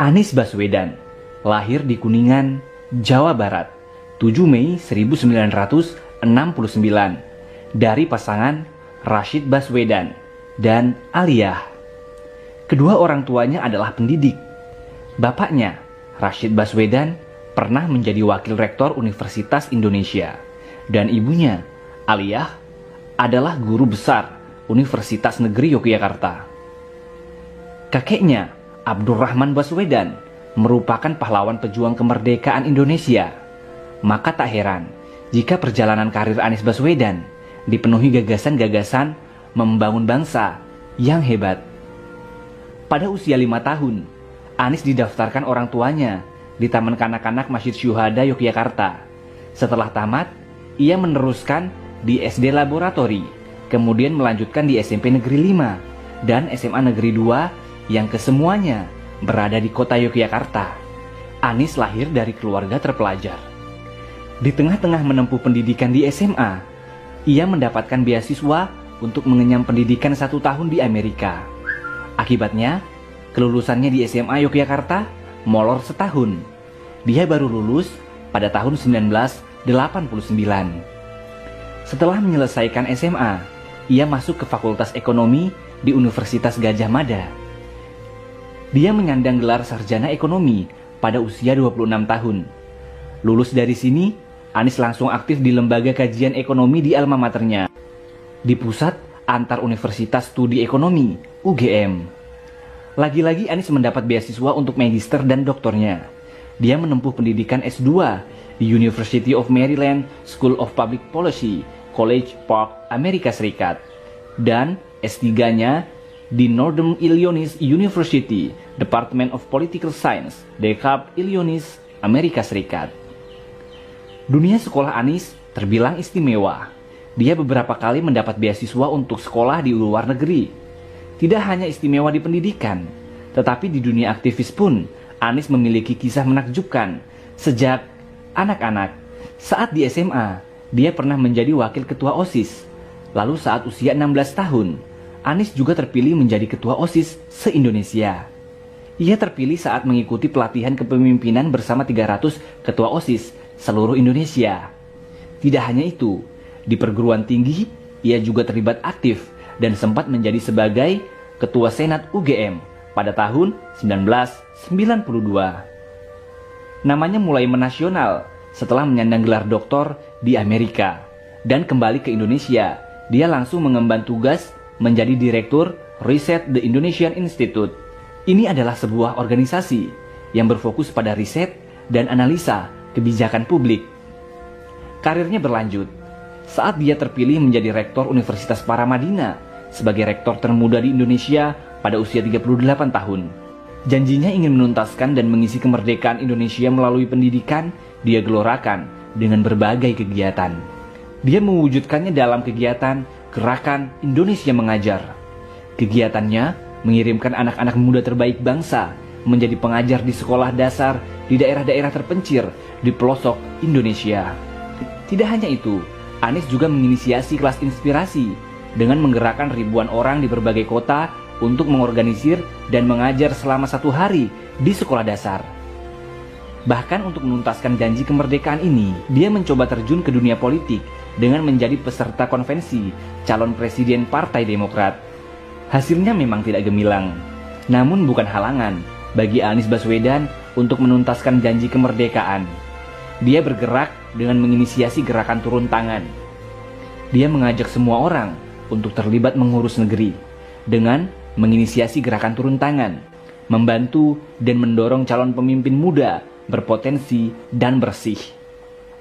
Anies Baswedan lahir di Kuningan, Jawa Barat, 7 Mei 1969 dari pasangan Rashid Baswedan dan Aliyah. Kedua orang tuanya adalah pendidik. Bapaknya, Rashid Baswedan, pernah menjadi wakil rektor Universitas Indonesia, dan ibunya, Aliyah, adalah guru besar Universitas Negeri Yogyakarta. Kakeknya, Abdurrahman Baswedan, merupakan pahlawan pejuang kemerdekaan Indonesia. Maka tak heran jika perjalanan karir Anies Baswedan dipenuhi gagasan-gagasan membangun bangsa yang hebat. Pada usia 5 tahun, Anies didaftarkan orang tuanya di Taman Kanak-kanak Masjid Syuhada Yogyakarta. Setelah tamat, ia meneruskan di SD Laboratori, kemudian melanjutkan di SMP Negeri 5 dan SMA Negeri 2 yang kesemuanya berada di kota Yogyakarta. Anies lahir dari keluarga terpelajar. Di tengah-tengah menempuh pendidikan di SMA, ia mendapatkan beasiswa untuk mengenyam pendidikan 1 tahun di Amerika. Akibatnya, kelulusannya di SMA Yogyakarta molor setahun. Dia baru lulus pada tahun 1989. Setelah menyelesaikan SMA, ia masuk ke Fakultas Ekonomi di Universitas Gadjah Mada. Dia menyandang gelar sarjana ekonomi pada usia 26 tahun. Lulus dari sini, Anies langsung aktif di lembaga kajian ekonomi di alma maternya, di Pusat Antar Universitas Studi Ekonomi, UGM. Lagi-lagi Anies mendapat beasiswa untuk magister dan doktornya. Dia menempuh pendidikan S2 di University of Maryland School of Public Policy, College Park, Amerika Serikat, dan S3-nya di Northern Illinois University, Department of Political Science, DeKalb, Illinois, Amerika Serikat. Dunia sekolah Anies terbilang istimewa. Dia beberapa kali mendapat beasiswa untuk sekolah di luar negeri. Tidak hanya istimewa di pendidikan, tetapi di dunia aktivis pun, Anies memiliki kisah menakjubkan. Sejak anak-anak, saat di SMA, dia pernah menjadi wakil ketua OSIS. Lalu saat usia 16 tahun, Anies juga terpilih menjadi ketua OSIS se-Indonesia. Ia terpilih saat mengikuti pelatihan kepemimpinan bersama 300 ketua OSIS seluruh Indonesia. Tidak hanya itu, di perguruan tinggi, ia juga terlibat aktif dan sempat menjadi sebagai ketua Senat UGM pada tahun 1992. Namanya mulai menasional setelah menyandang gelar doktor di Amerika. Dan kembali ke Indonesia, dia langsung mengemban tugas menjadi Direktur Riset The Indonesian Institute. Ini adalah sebuah organisasi yang berfokus pada riset dan analisa kebijakan publik. Karirnya berlanjut saat dia terpilih menjadi Rektor Universitas Paramadina sebagai rektor termuda di Indonesia pada usia 38 tahun. Janjinya ingin menuntaskan dan mengisi kemerdekaan Indonesia melalui pendidikan. Dia gelorakan dengan berbagai kegiatan. Dia mewujudkannya dalam kegiatan Gerakan Indonesia Mengajar. Kegiatannya mengirimkan anak-anak muda terbaik bangsa menjadi pengajar di sekolah dasar di daerah-daerah terpencil di pelosok Indonesia. Tidak hanya itu, Anies juga menginisiasi kelas inspirasi dengan menggerakkan ribuan orang di berbagai kota untuk mengorganisir dan mengajar selama 1 hari di sekolah dasar. Bahkan untuk menuntaskan janji kemerdekaan ini, dia mencoba terjun ke dunia politik dengan menjadi peserta konvensi calon presiden Partai Demokrat. Hasilnya memang tidak gemilang, namun bukan halangan bagi Anies Baswedan untuk menuntaskan janji kemerdekaan. Dia bergerak dengan menginisiasi gerakan turun tangan. Dia mengajak semua orang untuk terlibat mengurus negeri dengan menginisiasi gerakan turun tangan, membantu dan mendorong calon pemimpin muda berpotensi dan bersih.